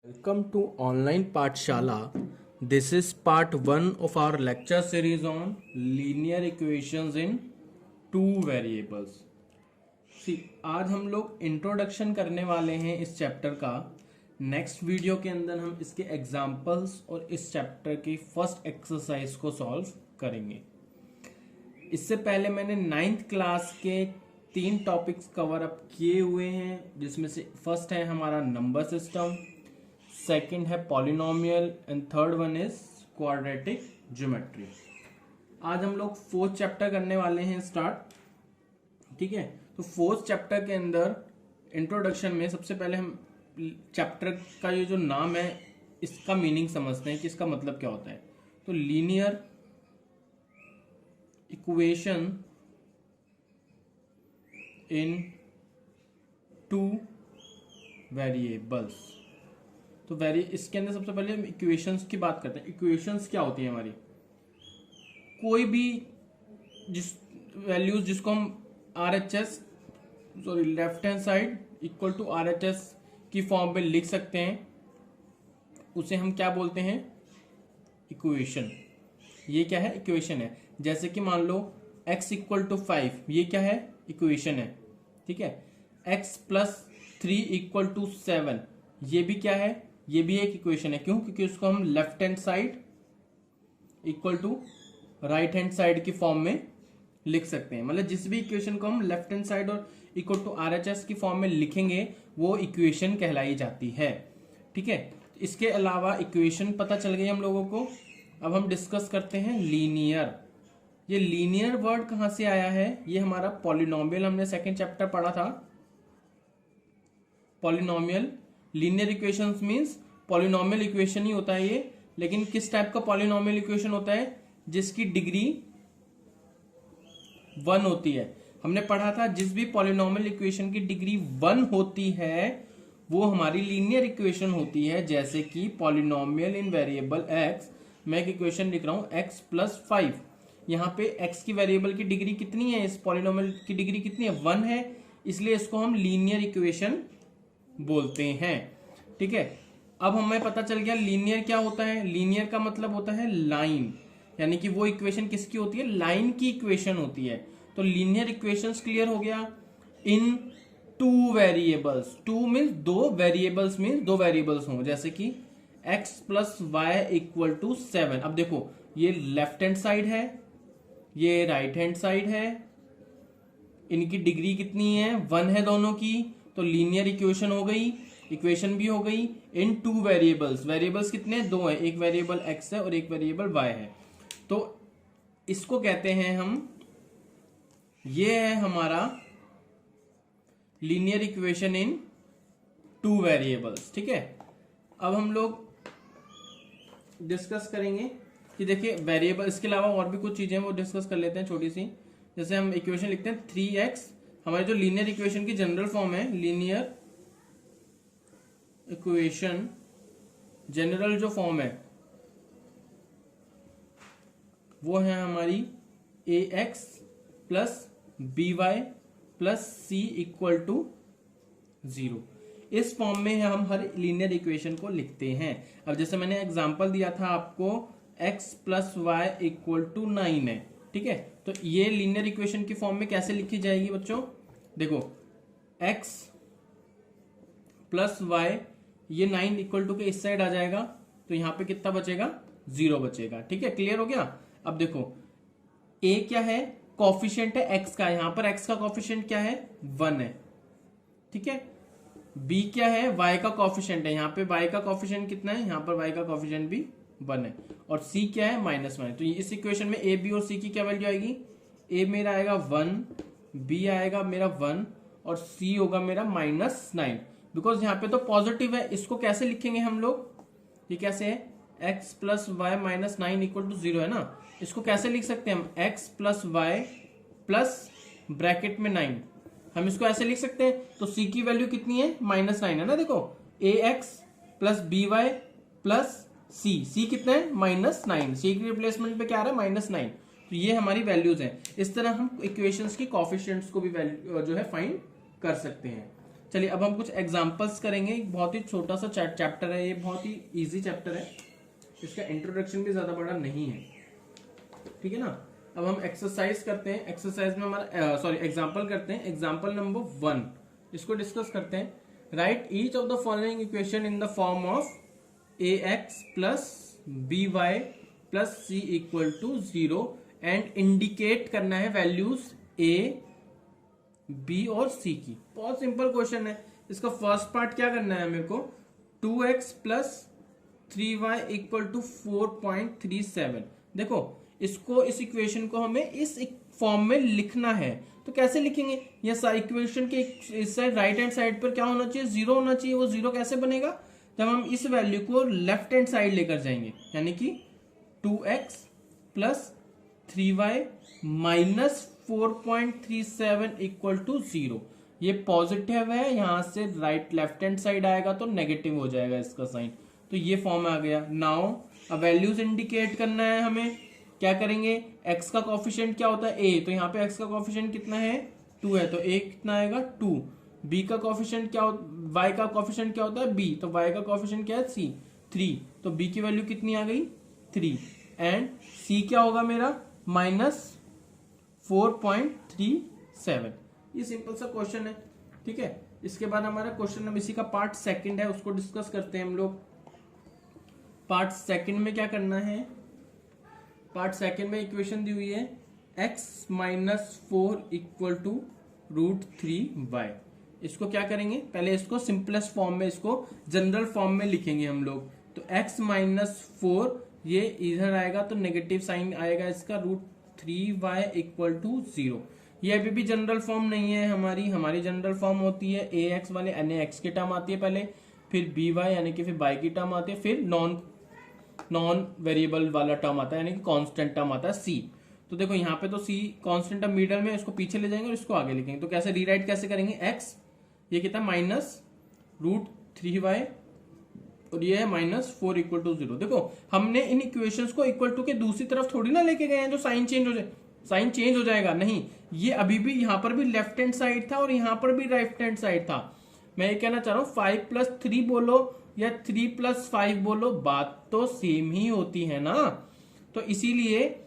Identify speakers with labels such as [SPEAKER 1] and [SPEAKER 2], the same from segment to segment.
[SPEAKER 1] Welcome to online Pathshala. This is part 1 of our lecture series on linear equations in two variables. See, आज हम लोग introduction करने वाले हैं इस चैप्टर का. नेक्स्ट वीडियो के अंदर हम इसके एग्जाम्पल्स और इस चैप्टर की फर्स्ट एक्सरसाइज को सॉल्व करेंगे. इससे पहले मैंने 9th क्लास के 3 टॉपिक्स कवर अप किए हुए हैं, जिसमें से फर्स्ट है हमारा नंबर सिस्टम, सेकंड है polynomial and third one is quadratic geometry. आज हम लोग 4th चैप्टर करने वाले हैं स्टार्ट. ठीक है, तो 4th चैप्टर के अंदर इंट्रोडक्शन में सबसे पहले हम चैप्टर का ये जो नाम है इसका मीनिंग समझते हैं कि इसका मतलब क्या होता है. तो linear equation in two variables. तो इसके अंदर सबसे पहले हम इक्वेशंस की बात करते हैं. इक्वेशंस क्या होती है हमारी? कोई भी जिस वैल्यूज जिसको हम left hand side equal to RHS की फॉर्म में लिख सकते हैं, उसे हम क्या बोलते हैं? इक्वेशन. ये क्या है? इक्वेशन है. जैसे कि मान लो x इक्वल टू 5, ये क्या है? इक्वेशन है. ठीक है. x प्लस 3 इक्वल टू 7, ये भी क्या है? ये भी एक इक्वेशन है. क्यों? क्योंकि उसको हम left hand side equal to right hand side की फॉर्म में लिख सकते हैं. मतलब जिस भी इक्वेशन को हम लेफ्ट हैंड साइड और इक्वल टू RHS की फॉर्म में लिखेंगे वो इक्वेशन कहलाई जाती है. ठीक है. इसके अलावा इक्वेशन पता चल गई हम लोगों को. अब हम डिस्कस करते हैं लीनियर. ये लीनियर वर्ड कहां से आया है? ये हमारा पॉलिनोमियल हमने सेकेंड चैप्टर पढ़ा था. Polynomial linear equations means polynomial equation ही होता है ये. लेकिन किस टाइप का पॉलिनोमियल इक्वेशन होता है? जिसकी डिग्री 1 होती है. हमने पढ़ा था जिस भी पॉलिनोमियल इक्वेशन की डिग्री 1 होती है वो हमारी लीनियर इक्वेशन होती है. जैसे कि पॉलिनोमियल इन वेरिएबल x, मैं एक इक्वेशन लिख रहा हूं x प्लस 5. यहां पे x की वेरिएबल की डिग्री कितनी है? इस पॉलिनोमियल की डिग्री कितनी है? 1 है. इसलिए इसको हम लीनियर इक्वेशन बोलते हैं. ठीक है. अब हमें पता चल गया लीनियर क्या होता है. लीनियर का मतलब होता है लाइन, यानी कि वो इक्वेशन किसकी होती है? लाइन की इक्वेशन होती है. तो लीनियर इक्वेशंस क्लियर हो गया. In two variables, two means दो वेरिएबल्स, मीन्स दो वेरिएबल्स हों. जैसे कि x plus y equal to 7. अब देखो ये लेफ्ट हैंड साइड है, ये राइट हैंड साइड है. इनकी डिग्री कितनी है? 1 है दोनों की. तो लीनियर इक्वेशन हो गई, इक्वेशन भी हो गई. इन टू वेरिएबल्स, वेरिएबल्स कितने? 2 है. एक वेरिएबल x है और एक वेरिएबल y है. तो इसको कहते हैं हम, ये है हमारा linear equation in two variables. ठीक है. अब हम लोग डिस्कस करेंगे कि देखिए वेरिएबल, इसके अलावा और भी कुछ चीजें वो डिस्कस कर लेते हैं छोटी सी. जैसे हम इक्वेशन लिखते हैं 3x, हमारी जो लीनियर इक्वेशन की जनरल फॉर्म है, लीनियर इक्वेशन जनरल जो फॉर्म है वो है हमारी ax plus by plus c equal to 0. इस फॉर्म में हम हर लीनियर इक्वेशन को लिखते हैं. अब जैसे मैंने एग्जांपल दिया था आपको, x plus y equal to 9 है. ठीक है. तो ये लीनियर इक्वेशन की फॉर्म में कैसे लिखी जाएगी बच्चों? देखो x प्लस वाई, ये 9 इक्वल टू के इस साइड आ जाएगा. तो यहां पे कितना बचेगा? 0 बचेगा. ठीक है. क्लियर हो गया. अब देखो a क्या है? कॉफिशिएंट है x का. यहां पर x का कॉफिशिएंट क्या है? 1 है. ठीक है. b क्या है? y का कॉफिशिएंट है. यहां पे y का कॉफिशिएंट कितना है? यहां पर y का कॉफिशिएंट भी 1 है. और c क्या है? -1. तो इस इक्वेशन में a, b और c की क्या वैल्यू आएगी? a मेरा आएगा 1, b आएगा मेरा 1 और c होगा मेरा -9. बिकॉज यहाँ पे तो पॉजिटिव है. इसको कैसे लिखेंगे हम लोग? ये कैसे है? x plus y minus 9 equal to 0 है ना. इसको कैसे लिख सकते हैं हम? x plus y plus bracket में 9. हम इसको ऐसे लिख सकते हैं. तो c की वैल्यू कितनी है? -9 है ना. देखो ax plus by plus c कितना है? -9. c की रिप्लेसमेंट पे क्या आ रहा है? -9. तो ये हमारी वैल्यूज हैं. इस तरह हम इक्वेशंस की कॉफिशिएंट्स को भी वैल्यू जो है फाइंड कर सकते हैं. चलिए अब हम कुछ एग्जांपल्स करेंगे। बहुत ही छोटा सा चैप्टर है ये, बहुत ही इजी चैप्टर है, इसका इंट्रोडक्शन भी ज्यादा बड़ा नहीं है, ठीक है ना। अब हम एक्सरसाइज करते हैं। एक्सरसाइज में हमारा सॉरी एग्जांपल करते हैं। एग्जांपल नंबर 1 इसको डिस्कस करते हैं। Write each of the following equation in the form of ax plus by plus c equal to 0 and indicate करना है वैल्यूज a b और c की। बहुत सिंपल क्वेश्चन है। इसका फर्स्ट पार्ट क्या करना है मेरे को, 2x plus 3y equal to 4.37। देखो इसको, इस इक्वेशन को हमें इस फॉर्म में लिखना है। तो कैसे लिखेंगे, यह इक्वेशन के इस साइड राइट हैंड साइड पर क्या होना चाहिए, 0 होना चाहिए। वो 0 कैसे बनेगा, जब हम इस वैल्यू को लेफ्ट हैंड साइड लेकर जाएंगे, यानी कि 2x plus 3y minus 4.37 equal to 0। ये पॉजिटिव है, यहां से राइट लेफ्ट हैंड साइड आएगा तो नेगेटिव हो जाएगा इसका साइन। तो ये फॉर्म आ गया। नाउ अब वैल्यूज इंडिकेट करना है हमें। क्या करेंगे, x का कोफिशिएंट क्या होता है a, तो यहाँ पे x का कोफिशिएंट कितना है 2 है, तो a कितना आएगा 2। b का कोफिशिएंट क्या y का कोफिशिएंट क्या होता है b, तो y का कोफिशिएंट क्या है c 3, तो b की वैल्यू कितनी आ गई 3। एंड c क्या होगा मेरा माइनस 4.37। ये सिंपल सा क्वेश्चन है, ठीक है। इसके बाद हमारा क्वेश्चन नंबर, इसी का पार्ट सेकंड है, उसको डिस्कस करते हैं हम लोग। पार्ट सेकंड में क्या करना है, पार्ट सेकंड में इक्वेशन दी हुई है x minus 4 equal to √3y। इसको क्या करेंगे, पहले इसको सिंपलेस्ट फॉर्म में, इसको जनरल फॉर्म में लिखेंगे हम लोग। तो x माइनस 4 ये इधर आएगा तो नेगेटिव साइन आएगा इसका, √3y इक्वल टू 0। ये अभी भी जनरल फॉर्म नहीं है हमारी जनरल फॉर्म होती है ax वाले nax की टर्म आती है पहले, फिर by यानी कि फिर y की टर्म आती है, फिर नॉन वेरिएबल वाला टर्म आता है यानी कि कांस्टेंट टर्म आता है c। तो देखो यहाँ पे तो c कांस्टेंट टर्म मिडल में, इसको पीछे ले जाएंगे और इसको आगे लिखेंगे। तो कैसे रीराइट कैसे करेंगे, x ये कितना माइनस √3y और ये है माइनस 4 इक्वल टू 0। देखो हमने इन इक्वेशंस को इक्वल टू के दूसरी तरफ थोड़ी ना लेके गए हैं जो साइन चेंज हो जाए, साइन चेंज हो जाएगा नहीं। ये अभी भी यहाँ पर भी लेफ्ट हैंड साइड था और यहाँ पर भी राइट हैंड साइड था। मैं ये कहना चाह रहा हूँ 5 प्लस 3 बोलो या 3 प्लस 5 बोलो, बात तो सेम ही होती है ना। तो इसीलिए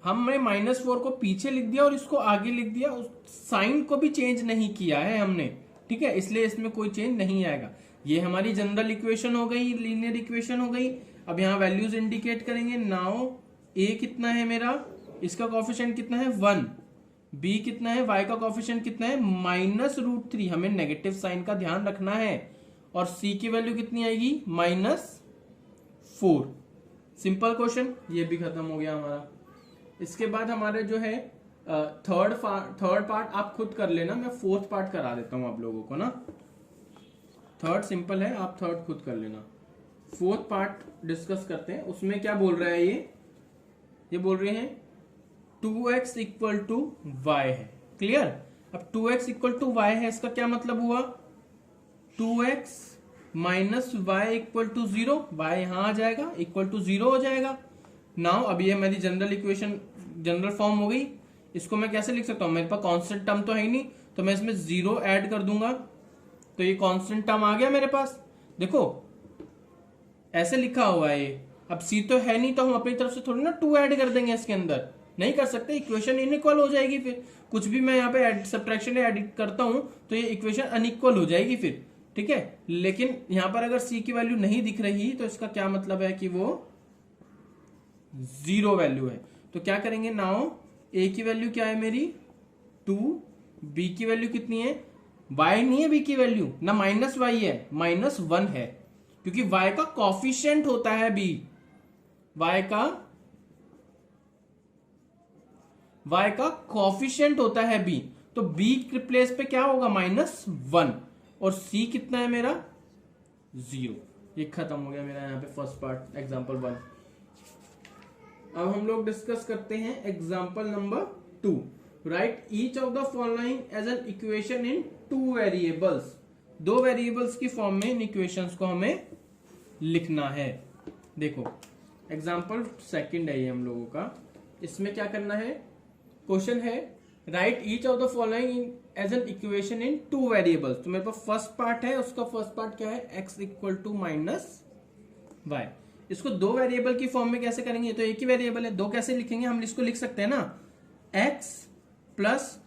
[SPEAKER 1] हमने -4 को पीछे लिख दिया और इसको आगे लिख दिया, साइन को भी चेंज नहीं किया है हमने, ठीक है, इसलिए इसमें कोई चेंज नहीं आएगा। ये हमारी जनरल इक्वेशन हो गई, लीनियर इक्वेशन हो गई। अब यहाँ वैल्यूज इंडिकेट करेंगे। नाउ a कितना है मेरा, इसका कोफिशिएंट कितना है 1, b कितना है, y का कोफिशिएंट कितना है -√3, हमें नेगेटिव साइन का ध्यान रखना है, और c की वैल्यू कितनी आएगी -4। सिंपल क्वेश्चन, ये भी खत्म हो गया हमारा। इसके बाद हमारे जो है थर्ड पार्ट आप खुद कर लेना, मैं फोर्थ पार्ट करा देता हूं आप लोगों को ना। थर्ड सिंपल है, आप थर्ड खुद कर लेना। फोर्थ पार्ट डिस्कस करते हैं। उसमें क्या बोल रहा है, ये बोल रहे हैं 2x इक्वल टू y है, क्लियर। अब 2x इक्वल टू y है, इसका क्या मतलब हुआ, 2x minus y equal to 0, y यहां आ जाएगा, इक्वल टू 0 हो जाएगा। नाउ अब ये मेरी जनरल इक्वेशन जनरल फॉर्म हो गई। इसको मैं कैसे लिख सकता हूं, मेरे पास कांस्टेंट टर्म तो है ही नहीं, तो मैं इसमें 0 ऐड कर दूंगा, तो ये कांस्टेंट टर्म आ गया मेरे पास। देखो ऐसे लिखा हुआ है ये। अब c तो है नहीं, तो हम अपनी तरफ से थोड़ी ना 2 ऐड कर देंगे इसके अंदर, नहीं कर सकते, इक्वेशन इनइक्वल हो जाएगी। फिर कुछ भी मैं यहाँ पे सब्ट्रैक्शन एडिट करता हूं तो ये इक्वेशन अनइक्वल हो जाएगी फिर, ठीक है। लेकिन यहाँ पर अगर c की वैल्यू नहीं दिख रही तो इसका क्या मतलब है कि वो 0 वैल्यू है। तो क्या करेंगे, नाउ a की वैल्यू क्या है मेरी 2, b की वैल्यू कितनी है, y नहीं है b की वैल्यू, ना -y है, -1 है, क्योंकि y का कॉफिशिएंट होता है b, y का कॉफिशिएंट होता है b, तो b के प्लेस पे क्या होगा -1, और c कितना है मेरा 0। ये खत्म हो गया मेरा यहाँ पे फर्स्ट पार्ट, एग्जांपल 1। अब हम लोग डिस्कस करते हैं example number 2। Write each of the following as an equation in 2 variables. 2 variables की फॉर्म में इन इक्वेशंस को हमें लिखना है। देखो एग्जांपल सेकंड है ये हम लोगों का। इसमें क्या करना है, क्वेश्चन है write each of the following as an equation in two variables. तो मेरे पास फर्स्ट पार्ट है, उसका फर्स्ट पार्ट क्या है, x equal to minus y. इसको दो वेरिएबल की फॉर्म में कैसे करेंगे, तो एक ही वेरिएबल है, दो कैसे लिखेंगे, हम इसको लिख सकते हैं ना, x plus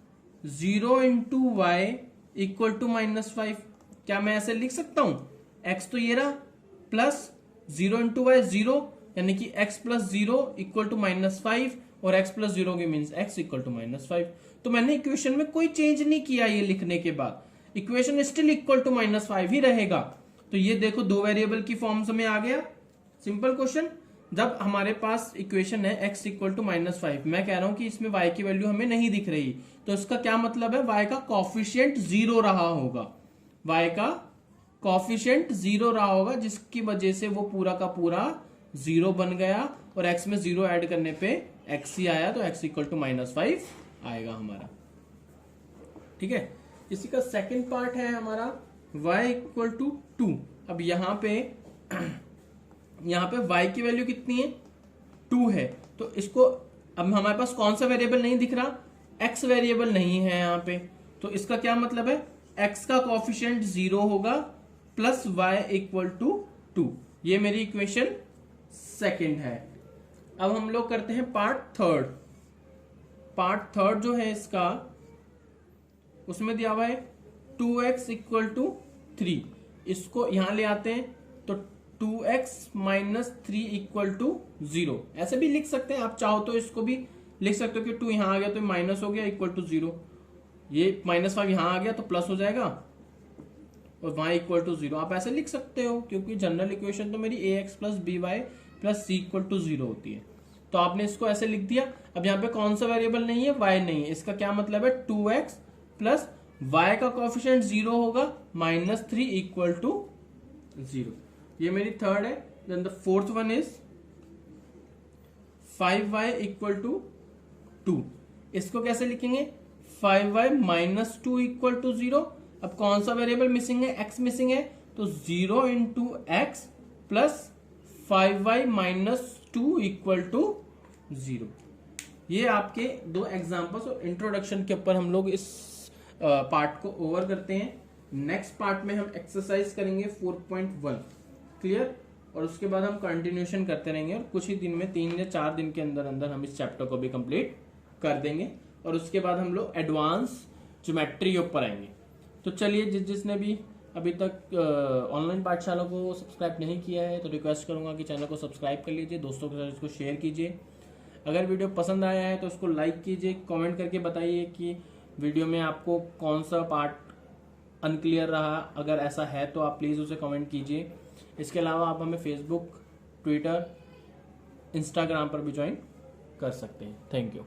[SPEAKER 1] 0 into y equal to -5। क्या मैं ऐसे लिख सकता हूं, x तो ये रहा, प्लस 0 इंटू वाई 0, यानी कि x प्लस 0 इक्वल टू -5, और x प्लस 0 के मीन्स x इक्वल टू -5। तो मैंने इक्वेशन में कोई चेंज नहीं किया, ये लिखने के बाद इक्वेशन स्टिल इक्वल टू -5 ही रहेगा। तो ये देखो दो वेरिएबल की फॉर्म्स में आ गया। सिंपल क्वेश्चन, जब हमारे पास इक्वेशन है x इक्वल टू -5, मैं कह रहा हूं कि इसमें y की वैल्यू हमें नहीं दिख रही, तो इसका क्या मतलब है, y का कॉफिशिएंट 0 रहा होगा, y का कॉफिशिएंट 0 रहा होगा, जिसकी वजह से वो पूरा का पूरा 0 बन गया, और x में 0 ऐड करने पे x ही आया, तो x इक्वल टू -5 आएगा हमारा। ठीक है, इसी का सेकंड पार्ट है हमारा y इक्वल टू 2। अब यहाँ पे y की वैल्यू कितनी है, 2 है, तो इसको अब हमारे पास कौन सा वेरिएबल नहीं दिख रहा, x वेरिएबल नहीं है यहाँ पे, तो इसका क्या मतलब है, x का कोएफिशिएंट 0 होगा प्लस y इक्वल टू 2। ये मेरी इक्वेशन सेकंड है। अब हम लोग करते हैं पार्ट थर्ड। पार्ट थर्ड जो है इसका, उसमें दिया हुआ है 2x इक्वल टू 3। इसको यहां ले आते हैं, तो 2x माइनस 3 इक्वल टू 0, ऐसे भी लिख सकते हैं। आप चाहो तो इसको भी लिख सकते हो कि 2 यहां आ गया तो माइनस हो गया इक्वल टू 0, ये -5 यहां आ गया तो प्लस हो जाएगा, और y इक्वल टू 0 आप ऐसे लिख सकते हो, क्योंकि जनरल इक्वेशन तो मेरी ax plus b y plus c equal to 0 होती है। तो आपने इसको ऐसे लिख दिया। अब यहाँ पे कौन सा वेरिएबल नहीं है, y नहीं है, इसका क्या मतलब है, 2x प्लस y का कोएफिशिएंट 0 होगा -3 इक्वल टू 0। ये मेरी थर्ड है। Then the fourth one is 5y equal to 2। इसको कैसे लिखेंगे, 5y माइनस 2 इक्वल टू 0। अब कौन सा वेरिएबल मिसिंग है, x मिसिंग है, तो 0 into x plus 5y minus 2 equal to 0। ये आपके दो एग्जांपल्स और इंट्रोडक्शन के ऊपर हम लोग इस पार्ट को ओवर करते हैं। नेक्स्ट पार्ट में हम एक्सरसाइज करेंगे 4.1 क्लियर, और उसके बाद हम कंटिन्यूशन करते रहेंगे, और कुछ ही दिन में 3 या 4 दिन के अंदर अंदर हम इस चैप्टर को भी कंप्लीट कर देंगे, और उसके बाद हम लोग एडवांस ज्योमेट्री के ऊपर आएंगे। तो चलिए, जिसने भी अभी तक ऑनलाइन पाठशाला को सब्सक्राइब नहीं किया है, तो रिक्वेस्ट करूंगा कि चैनल को सब्सक्राइब कर लीजिए, दोस्तों के साथ इसको शेयर कीजिए। अगर वीडियो पसंद आया है तो उसको लाइक कीजिए, कमेंट करके बताइए कि वीडियो में आपको कौन सा पार्ट अनक्लियर रहा। अगर ऐसा है तो आप प्लीज़ उसे कमेंट कीजिए। इसके अलावा आप हमें फेसबुक, ट्विटर, इंस्टाग्राम पर भी ज्वाइन कर सकते हैं। Thank you.